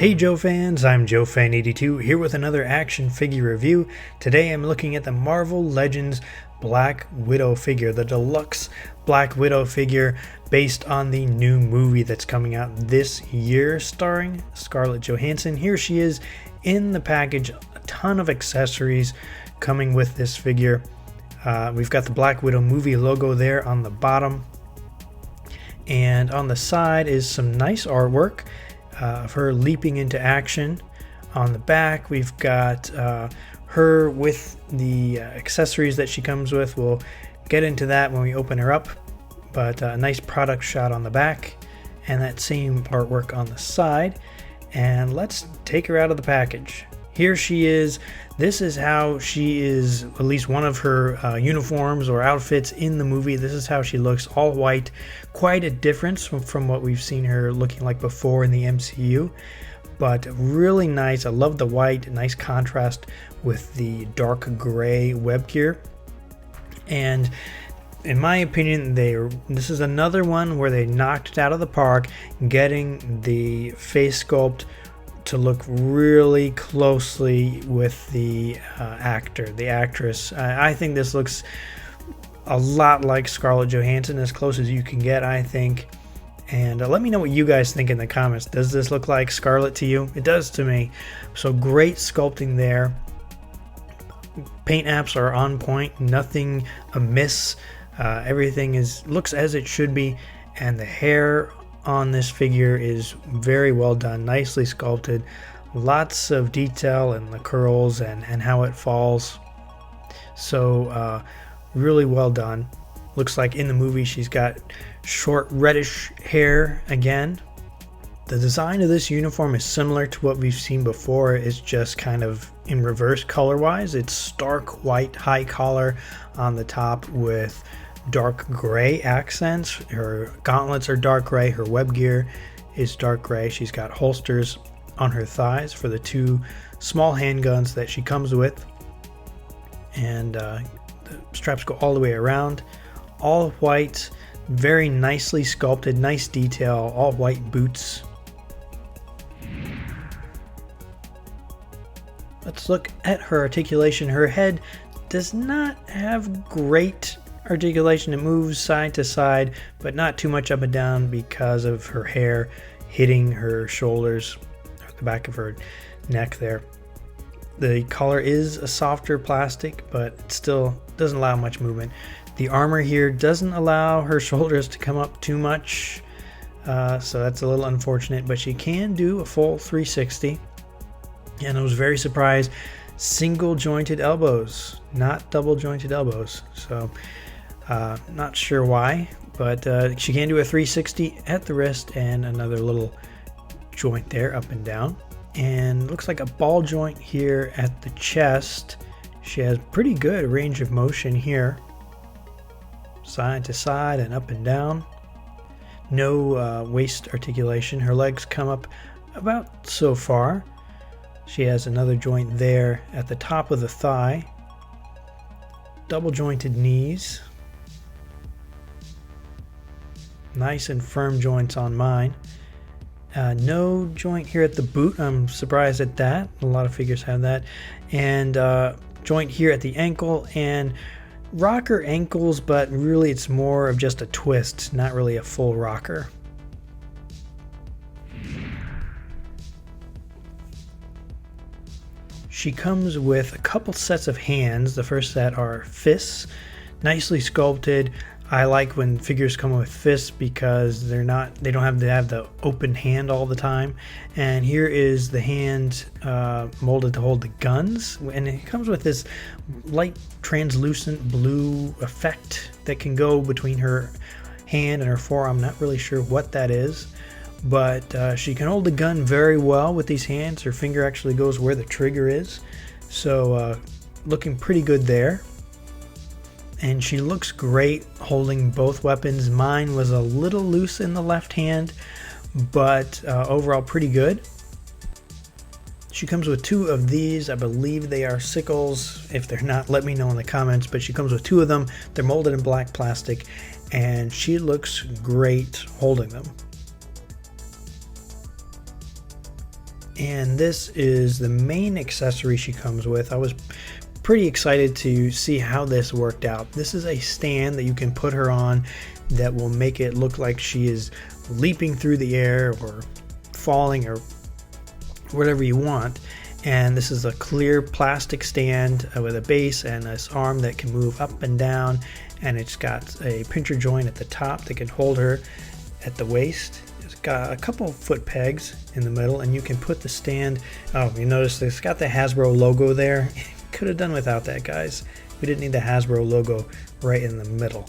Hey Joe fans, I'm JoeFan82 here with another action figure review. Today I'm looking at the Marvel Legends Black Widow figure, the Deluxe Black Widow figure based on the new movie that's coming out this year starring Scarlett Johansson. Here she is in the package, a ton of accessories coming with this figure. We've got the Black Widow movie logo there on the bottom, and on the side is some nice artwork of her leaping into action. On the back we've got her with the accessories that she comes with. We'll get into that when we open her up, but a nice product shot on the back and that same artwork on the side. And let's take her out of the package. Here she is. This is how she is, at least one of her uniforms or outfits in the movie. This is how she looks, all white. Quite a difference from what we've seen her looking like before in the MCU, but really nice. I love the white, nice contrast with the dark gray web gear. And in my opinion, this is another one where they knocked it out of the park, getting the face sculpt to look really closely with the actress. I think this looks a lot like Scarlett Johansson, as close as you can get, I think. And let me know what you guys think in the comments. Does this look like Scarlett to you? It does to me. So great sculpting there. Paint apps are on point, nothing amiss. Everything looks as it should be, and the hair on this figure is very well done, nicely sculpted, lots of detail in the curls and how it falls. So really well done. Looks like in the movie she's got short reddish hair again. The design of this uniform is similar to what we've seen before. It's just kind of in reverse color wise. It's stark white high collar on the top with dark gray accents. Her gauntlets are dark gray. Her web gear is dark gray. She's got holsters on her thighs for the two small handguns that she comes with, and the straps go all the way around. All white, very nicely sculpted, nice detail, all white boots. Let's look at her articulation. Her head does not have great articulation. It moves side to side, but not too much up and down because of her hair hitting her shoulders, or the back of her neck there. The collar is a softer plastic, but it still doesn't allow much movement. The armor here doesn't allow her shoulders to come up too much, so that's a little unfortunate, but she can do a full 360. And I was very surprised, single jointed elbows, not double jointed elbows. So not sure why, but she can do a 360 at the wrist and another little joint there up and down. And looks like a ball joint here at the chest. She has pretty good range of motion here, side to side and up and down. No waist articulation. Her legs come up about so far. She has another joint there at the top of the thigh. Double jointed knees. Nice and firm joints on mine. No joint here at the boot. I'm surprised at that. A lot of figures have that. And joint here at the ankle, and rocker ankles, but really it's more of just a twist, not really a full rocker. She comes with a couple sets of hands. The first set are fists, nicely sculpted. I like when figures come with fists because they don't have to have the open hand all the time. And here is the hand molded to hold the guns, and it comes with this light translucent blue effect that can go between her hand and her forearm. Not really sure what that is, but she can hold the gun very well with these hands. Her finger actually goes where the trigger is, so looking pretty good there. And she looks great holding both weapons. Mine was a little loose in the left hand, but overall pretty good. She comes with two of these. I believe they are sickles. If they're not, let me know in the comments, but she comes with two of them. They're molded in black plastic, and she looks great holding them. And this is the main accessory she comes with. I was pretty excited to see how this worked out. This is a stand that you can put her on that will make it look like she is leaping through the air or falling or whatever you want. And this is a clear plastic stand with a base and this arm that can move up and down, and it's got a pincher joint at the top that can hold her at the waist. It's got a couple foot pegs in the middle, and you can put the stand. Oh, you notice it's got the Hasbro logo there. Could have done without that, guys. We didn't need the Hasbro logo right in the middle.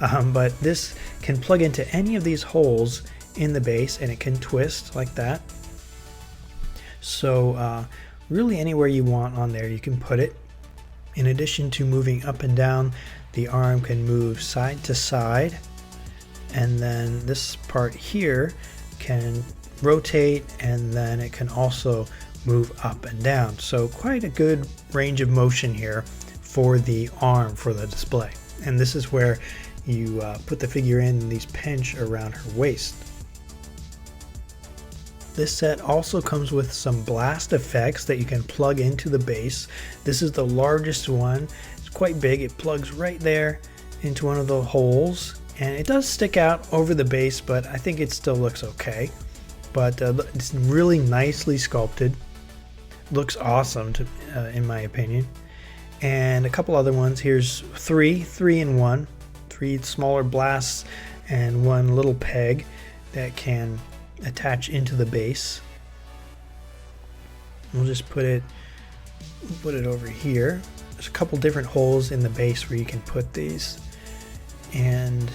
But this can plug into any of these holes in the base, and it can twist like that. So really anywhere you want on there you can put it. In addition to moving up and down, the arm can move side to side, and then this part here can rotate, and then it can also move up and down. So quite a good range of motion here for the arm for the display. And this is where you put the figure in these pinch around her waist. This set also comes with some blast effects that you can plug into the base. This is the largest one. It's quite big. It plugs right there into one of the holes, and it does stick out over the base, but I think it still looks okay. But it's really nicely sculpted. Looks awesome in my opinion. And a couple other ones. Here's three in one. 3 smaller blasts and 1 little peg that can attach into the base. We'll just put it over here. There's a couple different holes in the base where you can put these. And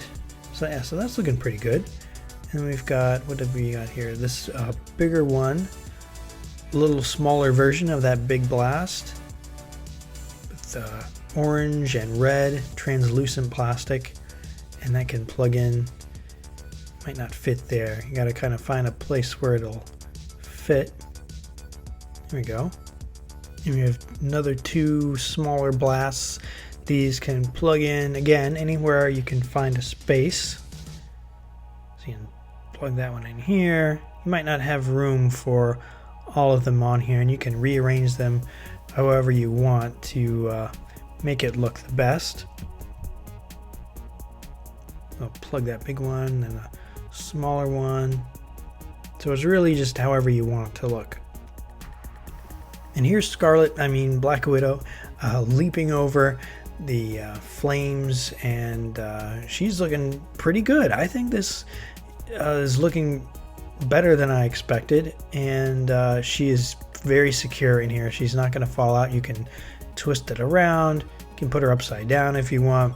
so yeah, so that's looking pretty good. And we've got, what have we got here? This bigger one, a little smaller version of that big blast with orange and red translucent plastic, and that can plug in. Might not fit there. You got to kind of find a place where it'll fit. There we go. And we have another 2 smaller blasts. These can plug in again anywhere you can find a space. So you can plug that one in here. You might not have room for all of them on here, and you can rearrange them however you want to make it look the best. I'll plug that big one and a smaller one. So it's really just however you want it to look. And here's Black Widow leaping over the flames, and she's looking pretty good. I think this is looking better than I expected, and she is very secure in here. She's not going to fall out. You can twist it around. You can put her upside down if you want.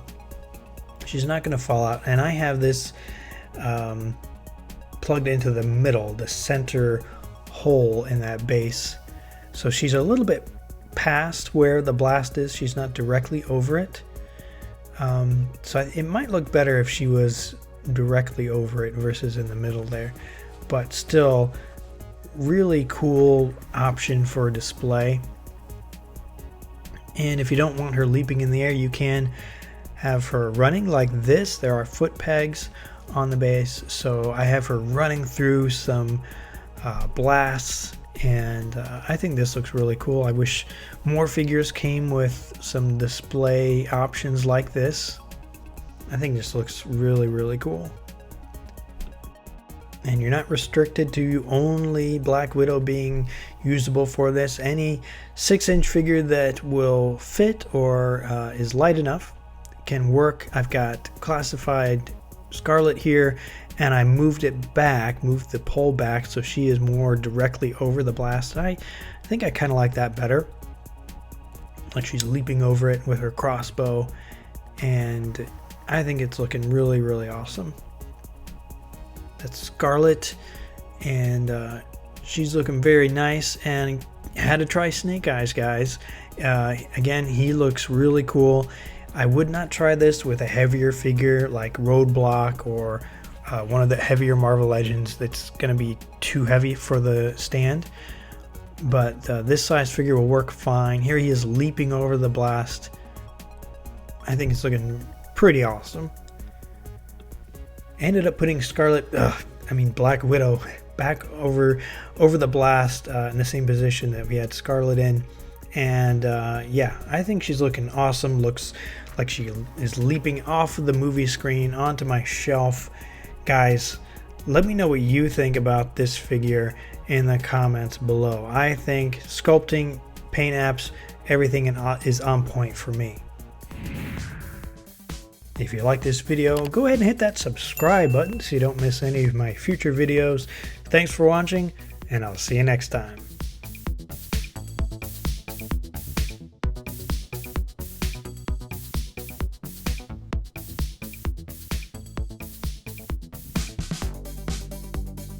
She's not going to fall out. And I have this plugged into the middle, the center hole in that base. So she's a little bit past where the blast is. She's not directly over it. So it might look better if she was directly over it versus in the middle there. But still, really cool option for display. And if you don't want her leaping in the air, you can have her running like this. There are foot pegs on the base, so I have her running through some blasts, and I think this looks really cool. I wish more figures came with some display options like this. I think this looks really, really cool. And you're not restricted to only Black Widow being usable for this. Any 6-inch figure that will fit or is light enough can work. I've got classified Scarlet here, and I moved it back, moved the pole back so she is more directly over the blast. I think I kind of like that better. Like she's leaping over it with her crossbow, and I think it's looking really, really awesome. That's Scarlet, and she's looking very nice. And had to try Snake Eyes, guys. Again, he looks really cool. I would not try this with a heavier figure like Roadblock or one of the heavier Marvel Legends that's going to be too heavy for the stand. But this size figure will work fine. Here he is leaping over the blast. I think it's looking pretty awesome. Ended up putting Black Widow back over the blast in the same position that we had Scarlet in. And yeah, I think she's looking awesome. Looks like she is leaping off of the movie screen onto my shelf. Guys, let me know what you think about this figure in the comments below. I think sculpting, paint apps, everything is on point for me. If you like this video, go ahead and hit that subscribe button so you don't miss any of my future videos. Thanks for watching, and I'll see you next time.